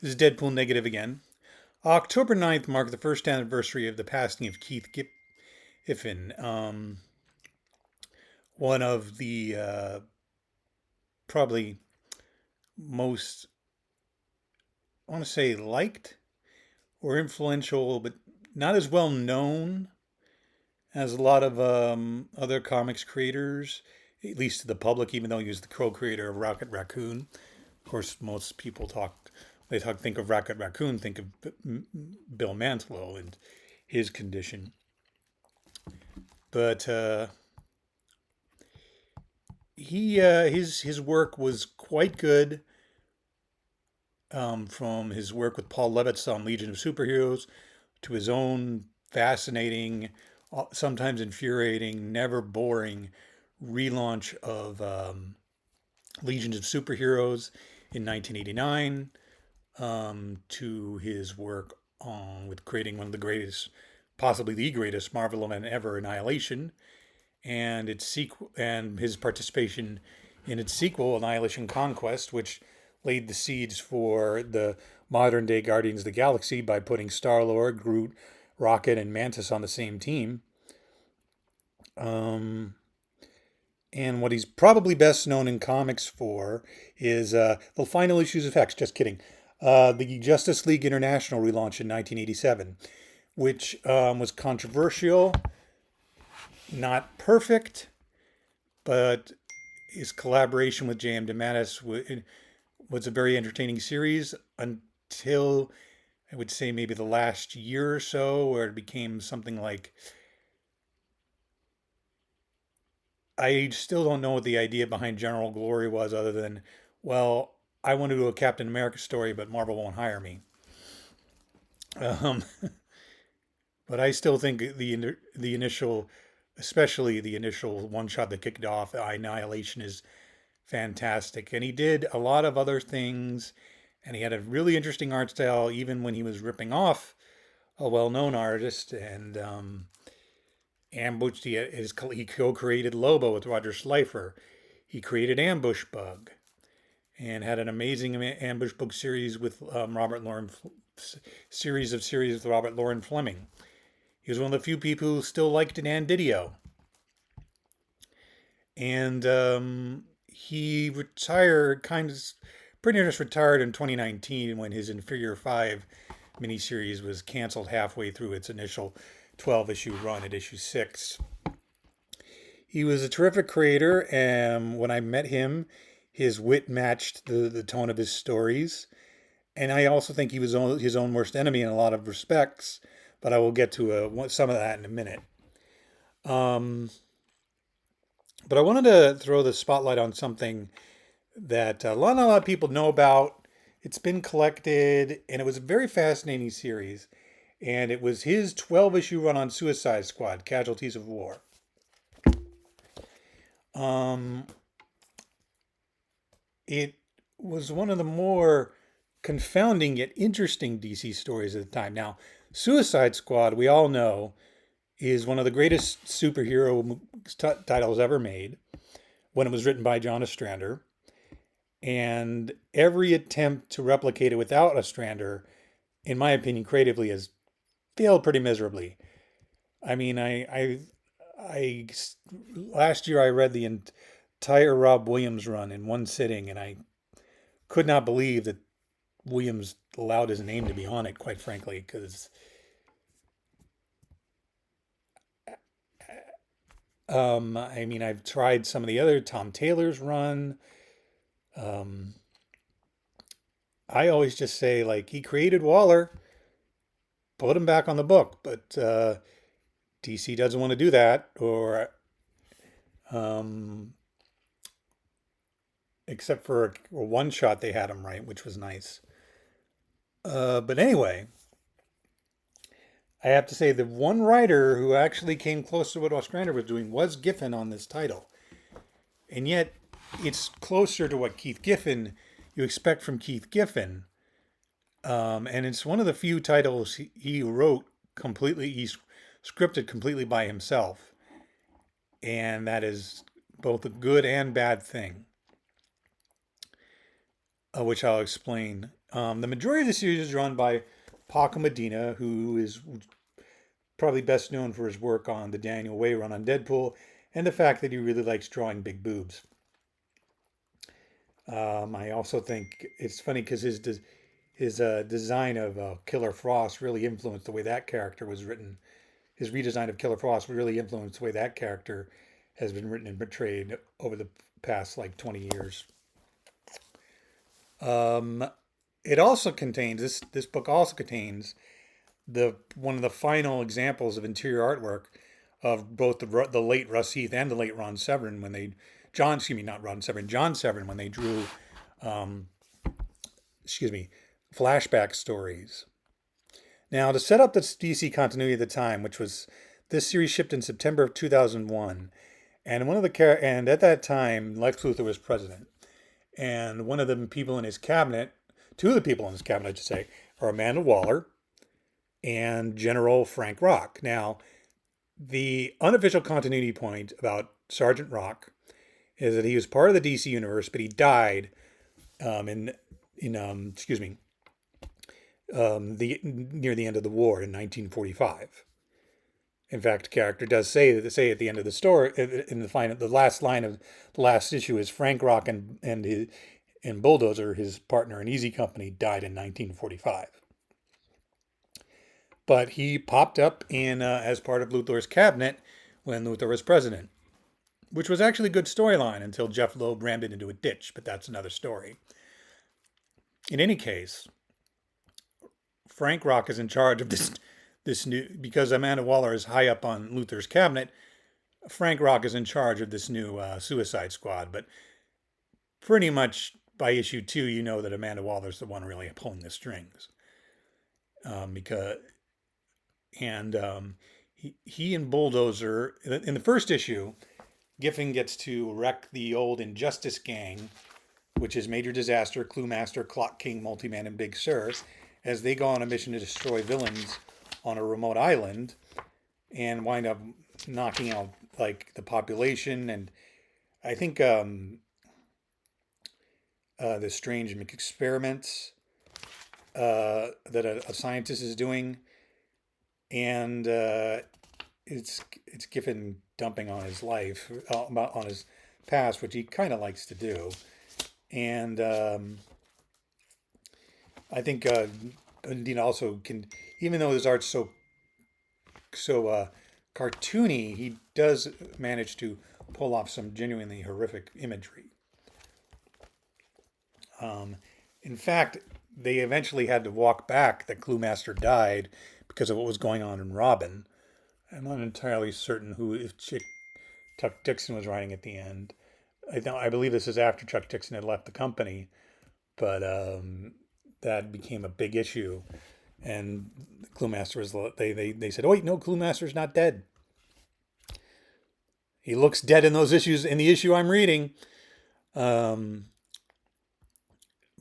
This is Deadpool Negative again. October 9th marked the first anniversary of the passing of Keith Giffen, one of the probably most, I want to say, liked or influential, but not as well known as a lot of other comics creators, at least to the public, even though he was the co-creator of Rocket Raccoon. Of course, most people think of Rocket Raccoon, think of Bill Mantlo and his condition. But his work was quite good. From his work with Paul Levitz on Legion of Superheroes to his own fascinating, sometimes infuriating, never boring relaunch of Legions of Superheroes in 1989, to his work on with creating one of the greatest, possibly the greatest Marvel event ever, Annihilation, and its sequel, and his participation in its sequel, Annihilation Conquest, which laid the seeds for the modern day Guardians of the Galaxy by putting Star-Lord, Groot, Rocket, and Mantis on the same team. And what he's probably best known in comics for is the final issues of Hex. Just kidding. The Justice League International relaunch in 1987, which was controversial, not perfect, but his collaboration with J.M. DeMatteis was a very entertaining series until, I would say, maybe the last year or so, where it became something like, I still don't know what the idea behind General Glory was, other than, well, I want to do a Captain America story, but Marvel won't hire me. Um, but I still think the initial, especially the initial one shot that kicked off Annihilation, is fantastic. And he did a lot of other things, and he had a really interesting art style, even when he was ripping off a well-known artist. And he co-created Lobo with Roger Schleifer. He created Ambush Bug, and had an amazing Ambush Bug series with Robert Loren, series with Robert Loren Fleming. He was one of the few people who still liked Dan Didio. And he retired, pretty much retired in 2019 when his Inferior 5 miniseries was canceled halfway through its initial 12-issue run at issue 6. He was a terrific creator, and when I met him, his wit matched the tone of his stories. And I also think he was his own worst enemy in a lot of respects, but I will get to some of that in a minute. But I wanted to throw the spotlight on something that a lot of people know about. It's been collected, and it was a very fascinating series. And it was his 12-issue run on Suicide Squad, Casualties of War. It was one of the more confounding yet interesting DC stories at the time. Now, Suicide Squad, we all know, is one of the greatest superhero titles ever made when it was written by John Ostrander. And every attempt to replicate it without Ostrander, in my opinion, creatively, has failed pretty miserably. I mean, I last year I read the entire Rob Williams run in one sitting, and I could not believe that Williams allowed his name to be on it, quite frankly, because I mean, I've tried some of the other Tom Taylor's run. I always just say, like, he created Waller, put him back on the book, but DC doesn't want to do that, or except for a one shot they had him right, which was nice. But anyway, I have to say the one writer who actually came close to what Ostrander was doing was Giffen on this title. And yet it's closer to what you expect from Keith Giffen. And it's one of the few titles he wrote completely, he scripted completely by himself. And that is both a good and bad thing, which I'll explain The majority of the series is drawn by Paco Medina, who is probably best known for his work on the Daniel Way run on Deadpool and the fact that he really likes drawing big boobs. I also think it's funny because his design of Killer Frost really influenced the way that character was written. His redesign of Killer Frost really influenced the way that character has been written and portrayed over the past like 20 years. Um, it also contains this book also contains the one of the final examples of interior artwork of both the late Russ Heath and the late Ron Severin when they John excuse me not Ron Severin John Severin when they drew um, excuse me flashback stories. Now to set up the DC continuity at the time, which was this series shipped in September of 2001, and and at that time Lex Luthor was president, and one of the people in his cabinet, two of the people in his cabinet, I should say, are Amanda Waller and General Frank Rock. Now, the unofficial continuity point about Sergeant Rock is that he was part of the DC universe, but he died in excuse me the near the end of the war in 1945. In fact, the character does say at the end of the story in the last line of the last issue is Frank Rock and Bulldozer, his partner in Easy Company, died in 1945. But he popped up in as part of Luthor's cabinet when Luthor was president, which was actually a good storyline until Jeff Loeb rammed it into a ditch. But that's another story. In any case, Frank Rock is in charge of this new because Amanda Waller is high up on Luthor's cabinet. Frank Rock is in charge of this new Suicide Squad, but pretty much by issue 2, you know that Amanda Waller's the one really pulling the strings. Because he and Bulldozer in the first issue, Giffen gets to wreck the old Injustice gang, which is Major Disaster, Clue Master, Clock King, Multiman, and Big Sur, as they go on a mission to destroy villains on a remote island and wind up knocking out like the population. And I think the strange experiments that a scientist is doing, and it's Giffen dumping on his life, on his past, which he kind of likes to do. And I think Dean also can, even though his art's so cartoony, he does manage to pull off some genuinely horrific imagery. In fact, they eventually had to walk back that Clue Master died because of what was going on in Robin. I'm not entirely certain if Chuck Dixon was writing at the end. I believe this is after Chuck Dixon had left the company, but that became a big issue. And Clue Master was they said, "Oh wait, no, Clue Master's not dead. He looks dead in those issues in the issue I'm reading."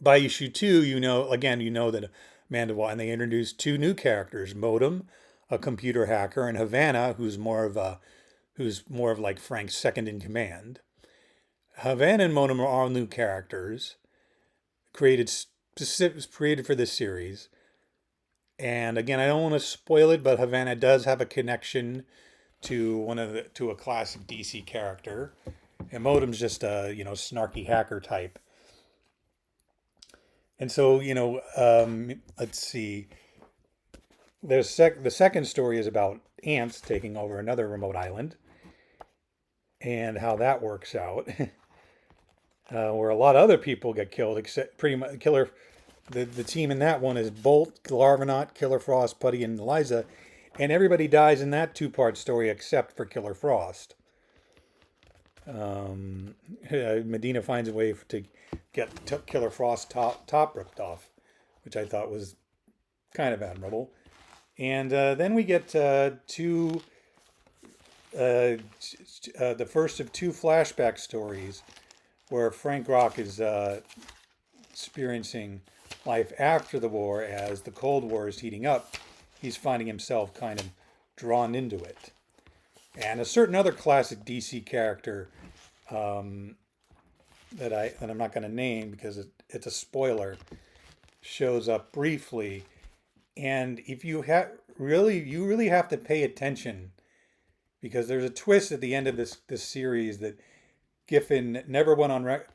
By issue 2, you know that Amanda Waller, and they introduced 2 new characters: Modem, a computer hacker, and Havana, who's more of like Frank's second in command. Havana and Modem are all new characters created for this series. And again, I don't want to spoil it, but Havana does have a connection to a classic DC character, and Modem's just a snarky hacker type. And so let's see. The second story is about ants taking over another remote island, and how that works out. Where a lot of other people get killed, except pretty much killer. The team in that one is Bolt, Larvanaut, Killer Frost, Putty, and Eliza, and everybody dies in that 2-part story except for Killer Frost. Medina finds a way to get Killer Frost's top ripped off, which I thought was kind of admirable. And then we get the first of 2 flashback stories where Frank Rock is experiencing life after the war. As the Cold War is heating up, he's finding himself kind of drawn into it. And a certain other classic DC character that I'm not going to name because it's a spoiler, shows up briefly. And if you really have to pay attention, because there's a twist at the end of this series that Giffen never went on record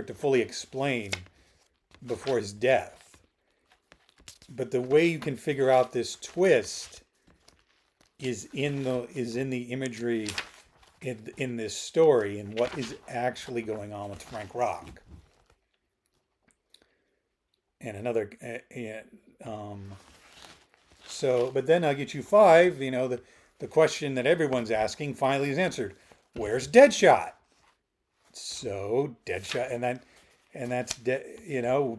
to fully explain before his death. But the way you can figure out this twist is in the imagery in this story and what is actually going on with Frank Rock. And another, but then I'll get you 5. You know, the question that everyone's asking finally is answered. Where's Deadshot? So Deadshot,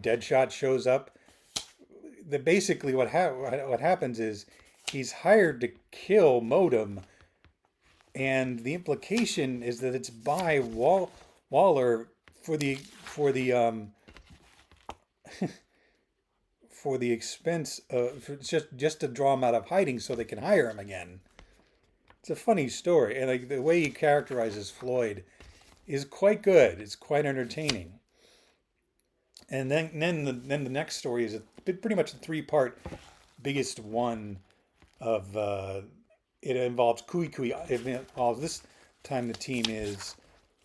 Deadshot shows up. Basically what happens is he's hired to kill Modem, and the implication is that it's by Waller for the for the expense of just to draw him out of hiding so they can hire him again. It's a funny story, and like the way he characterizes Floyd is quite good. It's quite entertaining. And then the next story is pretty much a 3-part biggest one of it involves Kui. It involves this time the team is,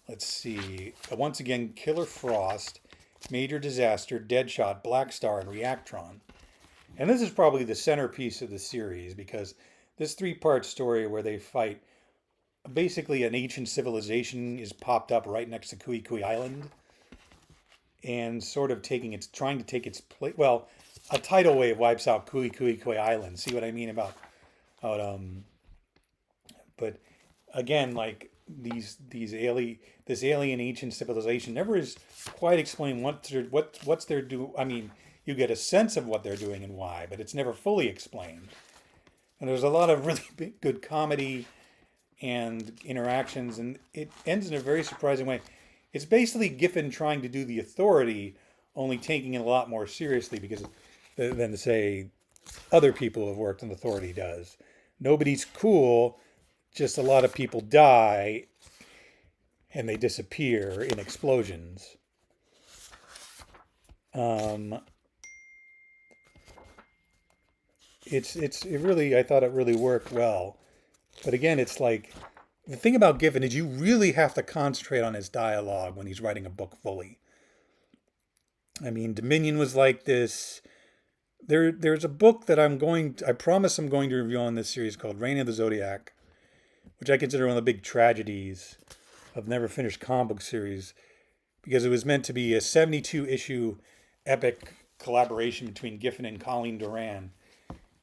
let's see, once again Killer Frost, Major Disaster, Deadshot, Black Star, and Reactron. And this is probably the centerpiece of the series because this 3-part story where they fight, basically an ancient civilization is popped up right next to Kui Island, and sort of trying to take its place. Well, a tidal wave wipes out Kui Island. See what I mean about but again, like this alien ancient civilization never is quite explained what's their do. I mean, you get a sense of what they're doing and why, but it's never fully explained. And there's a lot of really good comedy and interactions, and it ends in a very surprising way. It's basically Giffen trying to do the Authority, only taking it a lot more seriously than say other people who have worked on Authority does. Nobody's cool, just a lot of people die and they disappear in explosions. I thought it really worked well. But again, it's like, the thing about Giffen is you really have to concentrate on his dialogue when he's writing a book fully. I mean, Dominion was like this. There's a book that I promise I'm going to review on this series called Reign of the Zodiac, which I consider one of the big tragedies of never finished comic book series, because it was meant to be a 72-issue epic collaboration between Giffen and Colleen Doran,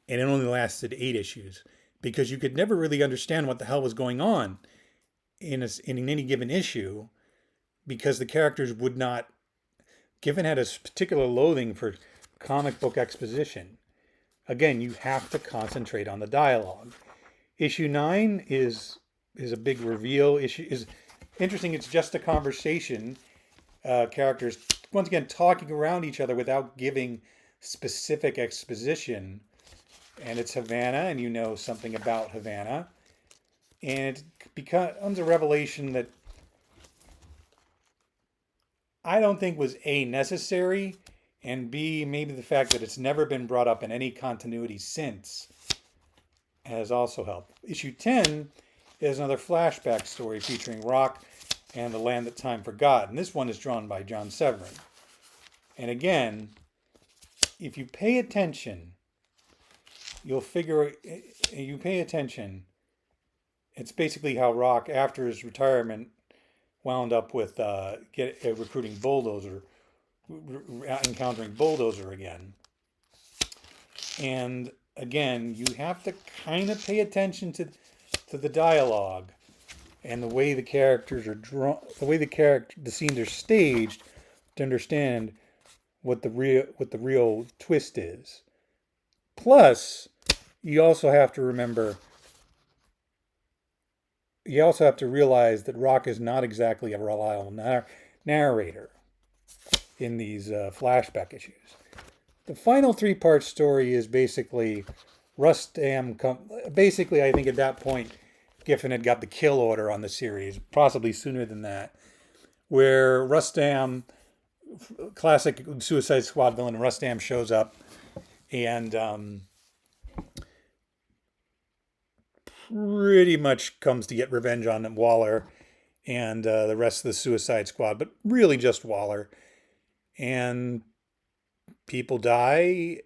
and it only lasted 8 issues. Because you could never really understand what the hell was going on in any given issue, because the characters would not. Giffen had a particular loathing for comic book exposition. Again, you have to concentrate on the dialogue. Issue 9 is a big reveal. Issue is interesting. It's just a conversation. Characters once again talking around each other without giving specific exposition. And it's Havana, and you know something about Havana. And it becomes a revelation that I don't think was A, necessary, and B, maybe the fact that it's never been brought up in any continuity since has also helped. Issue 10 is another flashback story featuring Rock and the Land That Time Forgot. And this one is drawn by John Severin. And again, if you pay attention, you pay attention, it's basically how Rock, after his retirement, wound up with recruiting Bulldozer, encountering Bulldozer again. And again, you have to kind of pay attention to the dialogue and the way the characters are drawn, the way the scenes are staged, to understand what the real twist is. Plus, you also have to realize that Rock is not exactly a reliable narrator in these flashback issues. The final 3-part story is basically basically, I think at that point, Giffen had got the kill order on the series, possibly sooner than that, where Rustam classic Suicide Squad villain Rustam shows up and pretty much comes to get revenge on Waller and the rest of the Suicide Squad, but really just Waller. And people die.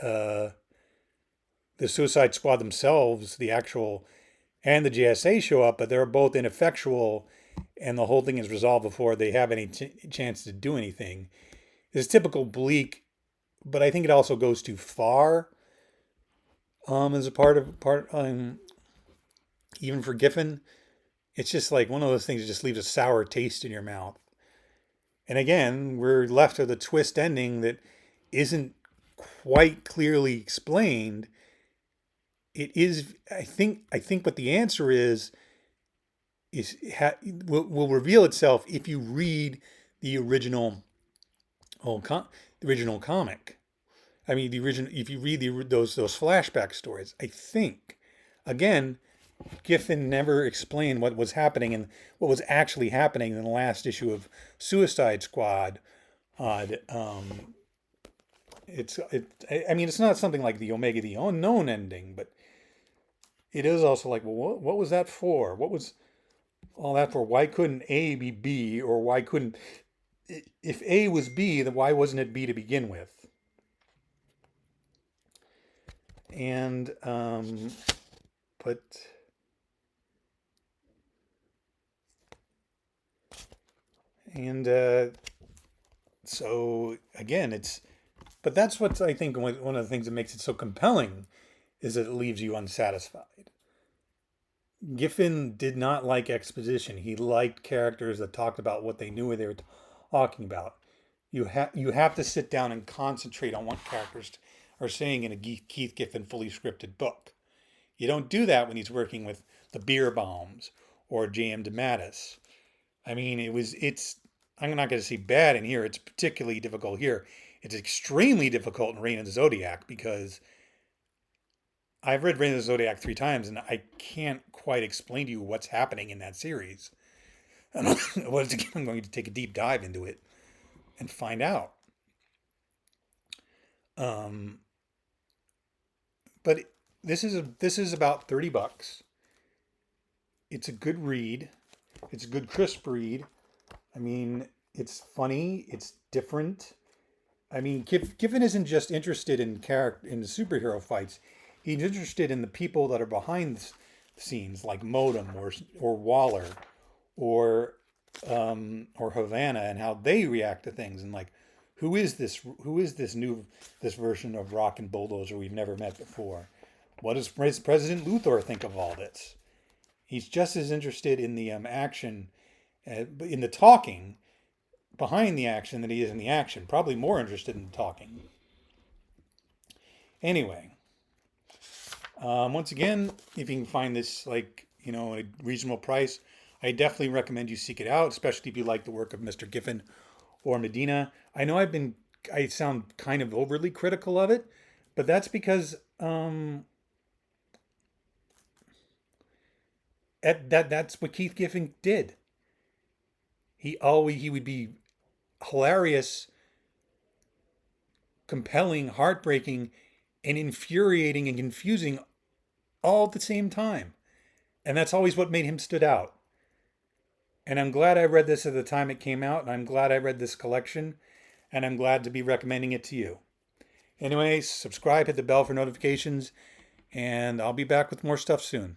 Uh, the Suicide Squad themselves, the actual, and the JSA show up, but they're both ineffectual, and the whole thing is resolved before they have any chance to do anything. It's typical bleak, but I think it also goes too far. As a part, even for Giffen, it's just like one of those things that just leaves a sour taste in your mouth. And again, we're left with a twist ending that isn't quite clearly explained. It is, I think what the answer is will reveal itself if you read the original, the original comic. I mean, the original. If you read those flashback stories, I think, again, Giffen never explained what was happening and what was actually happening in the last issue of Suicide Squad. I mean, it's not something like the Omega the Unknown ending, but it is also like, well, what was that for? What was all that for? Why couldn't A be B, or why couldn't, if A was B, then why wasn't it B to begin with? And but so again, but that's what I think one of the things that makes it so compelling is that it leaves you unsatisfied. Giffen did not like exposition. He liked characters that talked about what they knew what they were talking about. You have to sit down and concentrate on what characters are saying in a Keith Giffen fully scripted book. You don't do that when he's working with the Beer Bombs or J.M. DeMatteis. I mean, I'm not going to say bad in here. It's particularly difficult here. It's extremely difficult in Reign of the Zodiac because I've read Reign of the Zodiac 3 times and I can't quite explain to you what's happening in that series. And I'm going to take a deep dive into it and find out. But this is about $30. It's a good read. It's a good crisp read. I mean, it's funny. It's different. I mean, Giffen isn't just interested in the superhero fights. He's interested in the people that are behind the scenes, like Modem or Waller, or Havana, and how they react to things, and like, who is this version of Rock and Bulldozer we've never met before? What does President Luthor think of all this? He's just as interested in the action, in the talking behind the action than he is in the action. Probably more interested in talking. Anyway, once again, if you can find this at a reasonable price, I definitely recommend you seek it out, especially if you like the work of Mr. Giffen or Medina. I know I sound kind of overly critical of it, but that's because that's what Keith Giffen did. He would be hilarious, compelling, heartbreaking, and infuriating and confusing all at the same time. And that's always what made him stood out. And I'm glad I read this at the time it came out, and I'm glad I read this collection, and I'm glad to be recommending it to you. Anyway, subscribe, hit the bell for notifications, and I'll be back with more stuff soon.